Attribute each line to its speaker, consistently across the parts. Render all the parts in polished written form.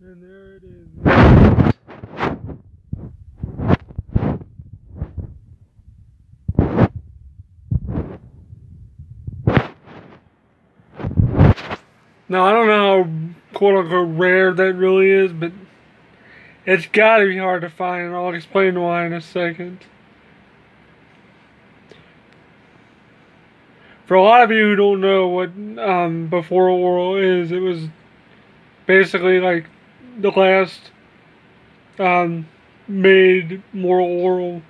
Speaker 1: And there it is. Now, I don't know how quote-unquote rare that really is, but it's gotta be hard to find, and I'll explain why in a second. For a lot of you who don't know what Before Orel is, it was basically like the last made more Orel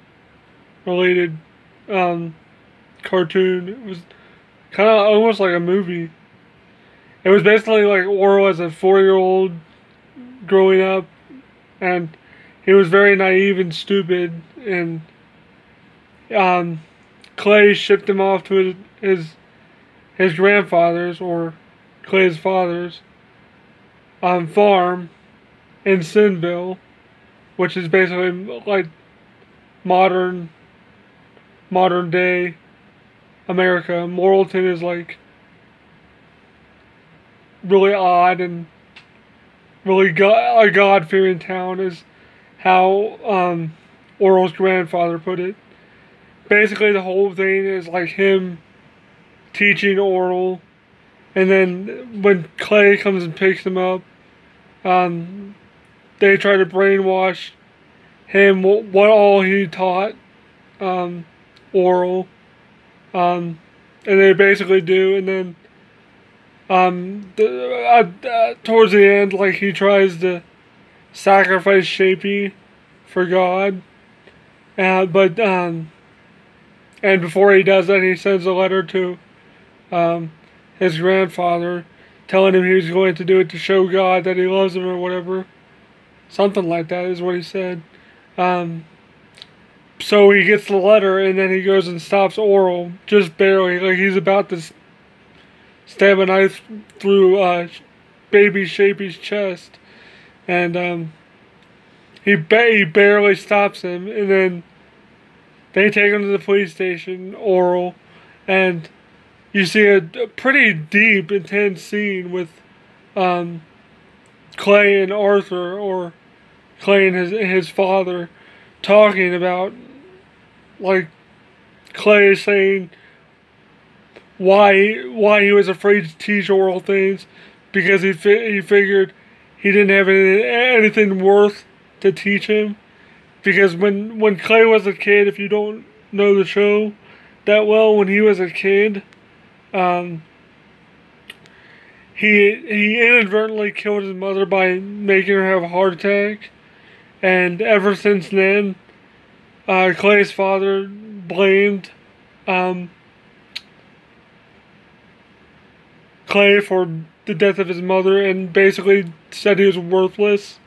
Speaker 1: related cartoon. It was kind of almost like a movie. It was basically like Orel as a 4-year-old growing up, and he was very naive and stupid, and Clay shipped him off to his grandfather's, or Clay's father's, farm in Sinville, which is basically like modern day America. Morrilton is like really odd and really a God-fearing town, is how Orel's grandfather put it. Basically, the whole thing is like him teaching Orel, and then when Clay comes and picks him up, they try to brainwash him what all he taught Orel, and they basically do, and then towards the end, like, he tries to sacrifice Shapey for God, but and before he does that, he sends a letter to his grandfather, telling him he was going to do it to show God that he loves him or whatever. Something like that is what he said. So he gets the letter, and then he goes and stops Orel, just barely. Like, he's about to stab a knife through baby Shapey's chest, and he barely stops him, and then they take him to the police station, Orel, and you see a pretty deep, intense scene with Clay and Arthur, or Clay and his father, talking about, like, Clay saying why he was afraid to teach Orel things, because he figured he didn't have anything worth to teach him. Because when Clay was a kid, if you don't know the show that well, when he was a kid, he inadvertently killed his mother by making her have a heart attack, and ever since then, Clay's father blamed Clay for the death of his mother, and basically said he was worthless.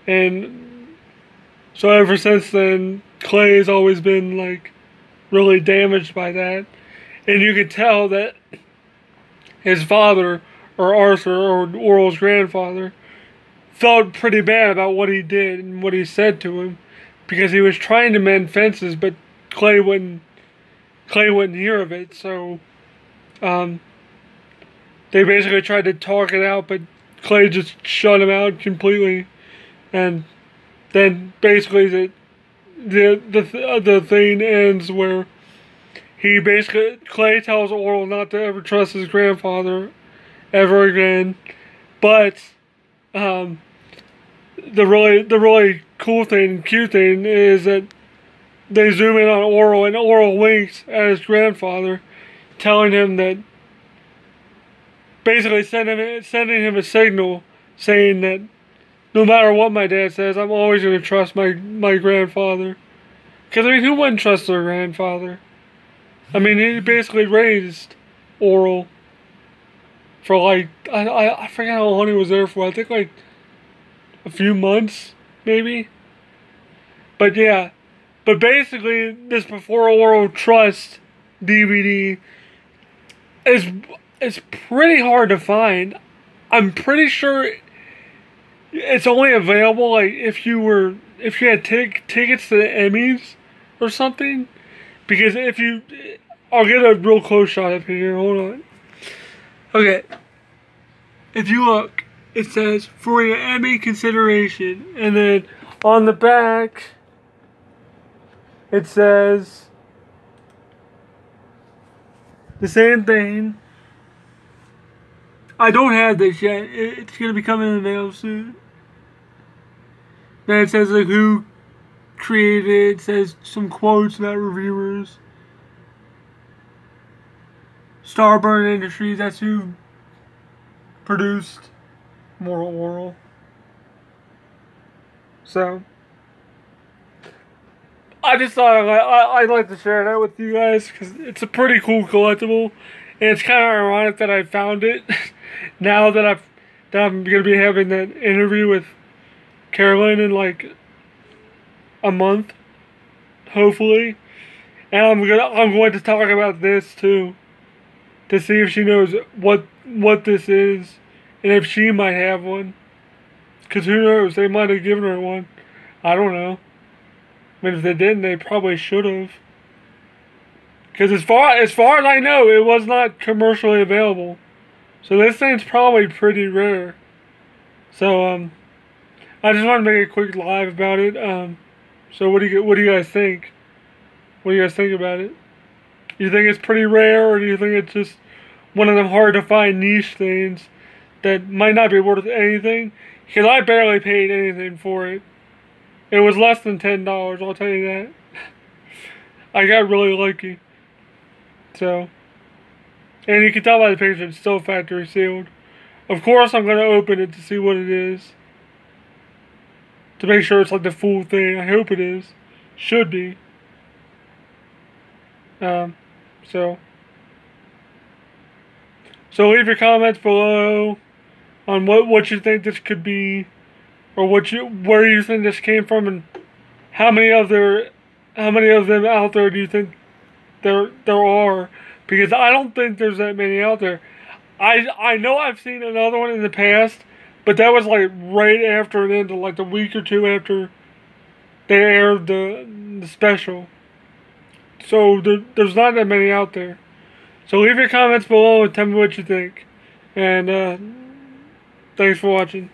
Speaker 1: And so ever since then, Clay has always been, like, really damaged by that. And you could tell that his father, or Arthur, or Orel's grandfather, felt pretty bad about what he did and what he said to him, because he was trying to mend fences, but Clay wouldn't hear of it. So they basically tried to talk it out, but Clay just shut him out completely. And then basically the thing ends where Clay tells Orel not to ever trust his grandfather ever again. But the really cool thing and cute thing is that they zoom in on Orel, and Orel winks at his grandfather, telling him that, basically sending him a signal saying that no matter what my dad says, I'm always going to trust my grandfather. Because, I mean, who wouldn't trust their grandfather? I mean, he basically raised Orel for, like, I forget how long he was there for. I think, like, a few months, maybe. But, yeah. But basically, this Before Orel Trust DVD is pretty hard to find. I'm pretty sure it's only available, like, if you had tickets to the Emmys or something. Because I'll get a real close shot up here. Hold on. Okay. If you look, it says, for your Emmy consideration. And then on the back, it says the same thing. I don't have this yet. It's going to be coming in the mail soon. Then it says like who created it. It says some quotes about reviewers. Starburn Industries, that's who produced Moral Orel. So, I just thought I'd like to share that with you guys because it's a pretty cool collectible, and it's kind of ironic that I found it now that I'm gonna be having that interview with Carolyn in like a month, hopefully, and I'm going to talk about this too, to see if she knows what this is, and if she might have one. Because who knows, they might have given her one. I don't know. I mean, if they didn't, they probably should have. Because as far as I know, it was not commercially available. So this thing's probably pretty rare. So, I just wanted to make a quick live about it. So what do you guys think? What do you guys think about it? You think it's pretty rare, or do you think it's just one of them hard to find niche things that might not be worth anything? Because I barely paid anything for it. It was less than $10, I'll tell you that. I got really lucky. So, and you can tell by the picture it's still factory sealed. Of course I'm going to open it to see what it is. To make sure it's like the full thing. I hope it is. Should be. So leave your comments below on what you think this could be, or where you think this came from, and how many of them out there do you think there are? Because I don't think there's that many out there. I know I've seen another one in the past, but that was like right after it ended, like a week or two after they aired the special. So there's not that many out there. So leave your comments below and tell me what you think. And thanks for watching.